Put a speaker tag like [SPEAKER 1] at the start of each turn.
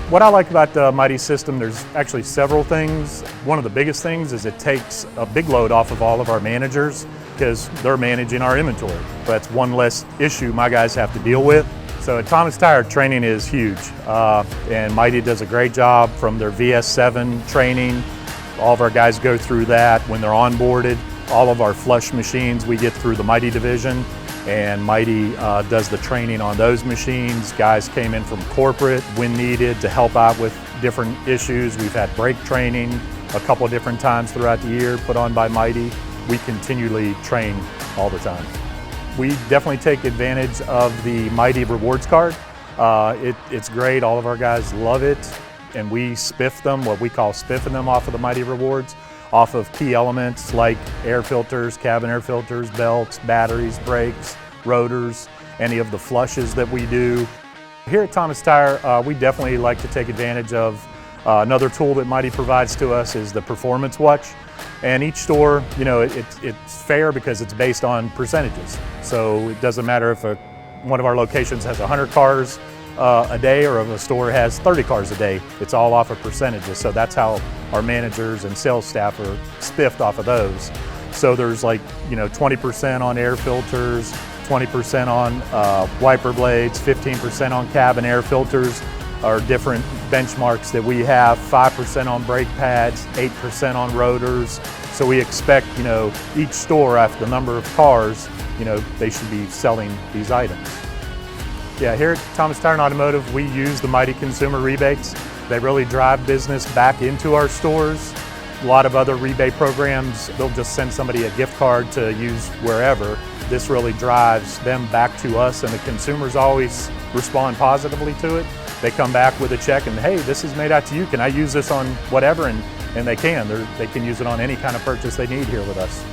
[SPEAKER 1] What I like about the Mighty system, there's actually several things. One of the biggest things is it takes a big load off of all of our managers because they're managing our inventory. That's one less issue my guys have to deal with. So at Thomas Tire, training is huge, and Mighty does a great job from their VS7 training. All of our guys go through that when they're onboarded. All of our flush machines we get through the Mighty division, and Mighty does the training on those machines. Guys came in from corporate when needed to help out with different issues. We've had brake training a couple of different times throughout the year put on by Mighty. We continually train all the time. We definitely take advantage of the Mighty Rewards card. It's great, all of our guys love it, and we spiff them, what we call spiffing them off of the Mighty Rewards, off of key elements like air filters, cabin air filters, belts, batteries, brakes, rotors, any of the flushes that we do. Here at Thomas Tire, we definitely like to take advantage of another tool that Mighty provides to us is the Performance Watch. And each store, you know, it's fair because it's based on percentages. So it doesn't matter if one of our locations has 100 cars a day or if a store has 30 cars a day. It's all off of percentages. So that's how our managers and sales staff are spiffed off of those. So there's like, you know, 20% on air filters, 20% on wiper blades, 15% on cabin air filters, are different benchmarks that we have, 5% on brake pads, 8% on rotors. So we expect, you know, each store after the number of cars, you know, they should be selling these items. Yeah, here at Thomas Tire and Automotive, we use the Mighty consumer rebates. They really drive business back into our stores. A lot of other rebate programs, they'll just send somebody a gift card to use wherever. This really drives them back to us, and the consumers always respond positively to it. They come back with a check and, hey, this is made out to you. Can I use this on whatever? And they can. They can use it on any kind of purchase they need here with us.